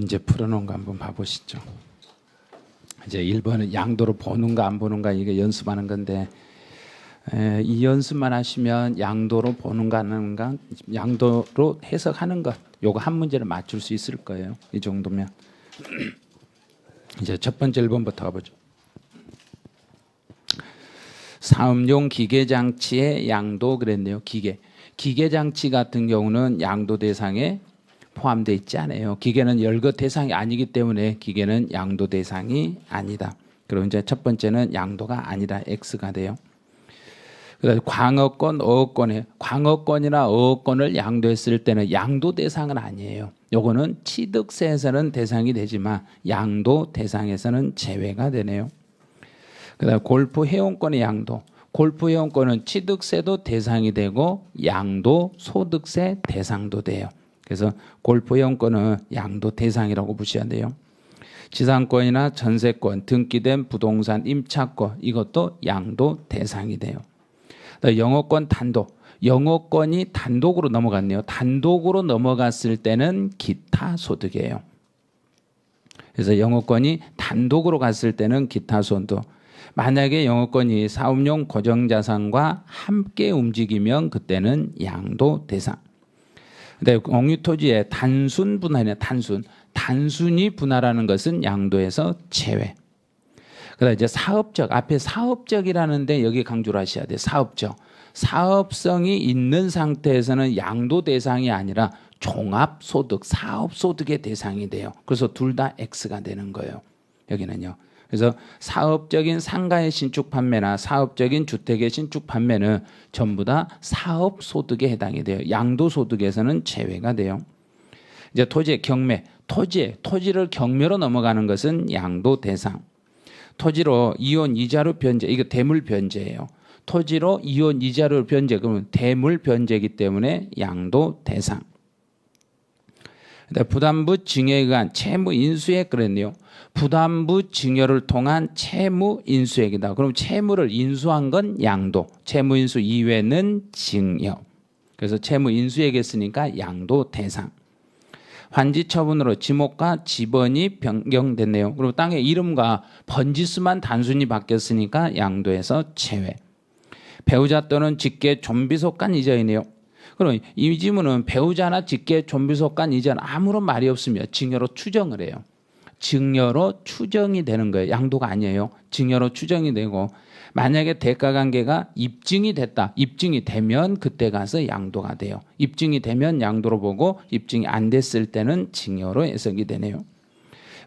문제 풀어놓은 거 한번 봐보시죠. 이제 1번은 양도로 보는가 안 보는가 이게 연습하는 건데 이 연습만 하시면 양도로 보는가 안 하는가 양도로 해석하는 것 요거 한 문제를 맞출 수 있을 거예요. 이 정도면 이제 첫 번째 1번부터 가보죠. 사업용 기계장치의 양도 그랬네요. 기계장치 같은 경우는 양도 대상에 포함되어 있지 않아요. 기계는 열거 대상이 아니기 때문에 기계는 양도 대상이 아니다. 그리고 이제 첫 번째는 양도가 아니다. X가 돼요. 그다음에 광어권, 어업권에 광어권이나 어업권을 양도했을 때는 양도 대상은 아니에요. 요거는 취득세에서는 대상이 되지만 양도 대상에서는 제외가 되네요. 그다음에 골프 회원권의 양도. 골프 회원권은 취득세도 대상이 되고 양도 소득세 대상도 돼요. 그래서 골프 회원권은 양도 대상이라고 보셔야 돼요. 지상권이나 전세권, 등기된 부동산 임차권 이것도 양도 대상이 돼요. 영어권 단독. 영어권이 단독으로 넘어갔네요. 단독으로 넘어갔을 때는 기타 소득이에요. 그래서 영어권이 단독으로 갔을 때는 기타 소득. 만약에 영어권이 사업용 고정자산과 함께 움직이면 그때는 양도 대상. 근데 공유토지의 단순 분할이냐 단순히 분할하는 것은 양도에서 제외. 그다음 이제 사업적 앞에 사업적이라는데 여기 강조를 하셔야 돼요. 사업적. 사업성이 있는 상태에서는 양도 대상이 아니라 종합소득, 사업소득의 대상이 돼요. 그래서 둘 다 X가 되는 거예요. 여기는요. 그래서 사업적인 상가의 신축 판매나 사업적인 주택의 신축 판매는 전부 다 사업소득에 해당이 돼요. 양도소득에서는 제외가 돼요. 이제 토지의 경매, 토지를 경매로 넘어가는 것은 양도 대상. 토지로 이혼 이자료 변제, 이거 대물 변제예요. 토지로 이혼 이자료 변제, 그러면 대물 변제이기 때문에 양도 대상. 부담부 증여에 의한 채무 인수액 그랬네요. 부담부 증여를 통한 채무 인수액이다. 그럼 채무를 인수한 건 양도, 채무 인수 이외는 증여. 그래서 채무 인수액 했으니까 양도 대상. 환지 처분으로 지목과 지번이 변경됐네요. 그리고 땅의 이름과 번지수만 단순히 바뀌었으니까 양도에서 제외. 배우자 또는 직계 존비속간 이전이네요. 그럼 이 지문은 배우자나 직계 존비속간 이전 아무런 말이 없으며 증여로 추정을 해요. 증여로 추정이 되는 거예요. 양도가 아니에요. 증여로 추정이 되고 만약에 대가관계가 입증이 됐다. 입증이 되면 그때 가서 양도가 돼요. 입증이 되면 양도로 보고 입증이 안 됐을 때는 증여로 해석이 되네요.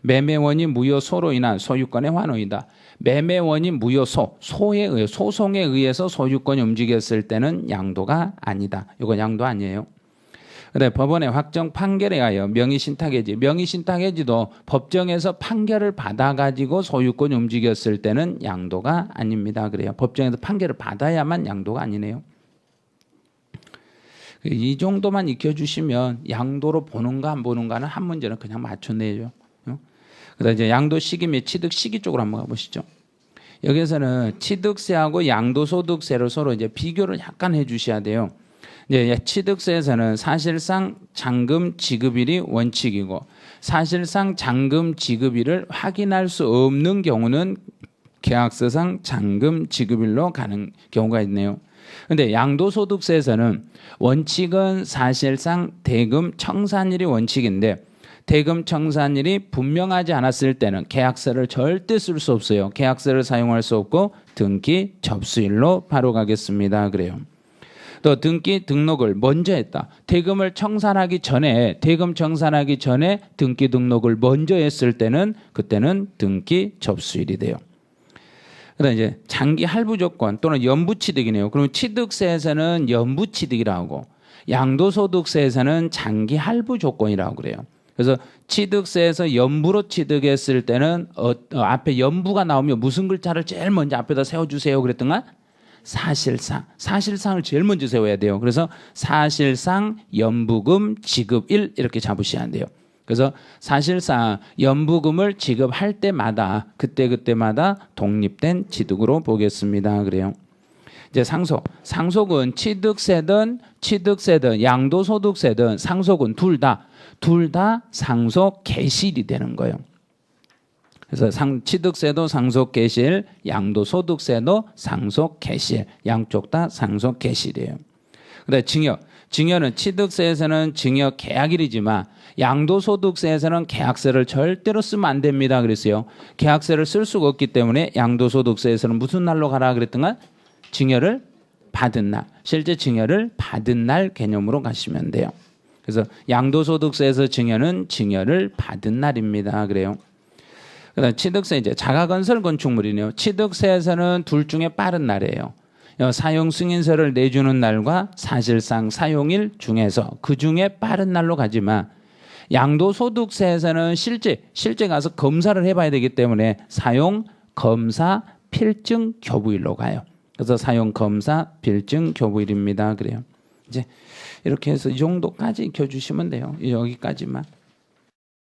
매매원이 무효소로 인한 소유권의 환원이다. 매매원이 무효소, 소송에 의해서 소유권이 움직였을 때는 양도가 아니다. 이건 양도 아니에요. 그다음에 법원의 확정 판결에 의하여 명의신탁해지. 명의신탁해지도 법정에서 판결을 받아가지고 소유권이 움직였을 때는 양도가 아닙니다. 그래요. 법정에서 판결을 받아야만 양도가 아니네요. 이 정도만 익혀주시면 양도로 보는가 안 보는가는 한 문제는 그냥 맞춰내죠. 그다음에 이제 양도 시기 및 취득 시기 쪽으로 한번 가보시죠. 여기서는 취득세하고 양도소득세를 서로 이제 비교를 약간 해주셔야 돼요. 이제 취득세에서는 사실상 잔금 지급일이 원칙이고 사실상 잔금 지급일을 확인할 수 없는 경우는 계약서상 잔금 지급일로 가는 경우가 있네요. 그런데 양도소득세에서는 원칙은 사실상 대금 청산일이 원칙인데 대금 청산일이 분명하지 않았을 때는 계약서를 절대 쓸 수 없어요. 계약서를 사용할 수 없고 등기 접수일로 바로 가겠습니다. 그래요. 또 등기 등록을 먼저 했다. 대금 청산하기 전에 등기 등록을 먼저 했을 때는 그때는 등기 접수일이 돼요. 그다음 이제 장기 할부 조건 또는 연부 취득이네요. 그러면 취득세에서는 연부 취득이라고 하고 양도소득세에서는 장기 할부 조건이라고 그래요. 그래서 취득세에서 연부로 취득했을 때는 앞에 연부가 나오면 무슨 글자를 제일 먼저 앞에다 세워주세요 그랬던가? 사실상을 제일 먼저 세워야 돼요. 그래서 사실상 연부금 지급일 이렇게 잡으셔야 돼요. 그래서 사실상 연부금을 지급할 때마다 그때마다 독립된 취득으로 보겠습니다. 그래요. 이제 상속은 취득세든 양도소득세든 상속은 둘 둘 다 상속 개실이 되는 거예요. 그래서 취득세도 상속 개실, 양도소득세도 상속 개실, 양쪽 다 상속 개실이에요. 그다음에 증여는 취득세에서는 증여 계약일이지만 양도소득세에서는 계약세를 절대로 쓰면 안 됩니다. 그랬어요. 계약세를 쓸 수가 없기 때문에 양도소득세에서는 무슨 날로 가라 그랬던가? 증여를 받은 날, 실제 증여를 받은 날 개념으로 가시면 돼요. 그래서 양도소득세에서 증여는 증여를 받은 날입니다. 그래요. 그다음 취득세 이제 자가건설 건축물이네요. 취득세에서는 둘 중에 빠른 날이에요. 사용 승인서를 내주는 날과 사실상 사용일 중에서 그 중에 빠른 날로 가지만 양도소득세에서는 실제 가서 검사를 해봐야 되기 때문에 사용 검사 필증 교부일로 가요. 그래서 사용 검사 필증 교부일입니다. 그래요. 이제 이렇게 해서 이 정도까지 익혀주시면 돼요. 여기까지만.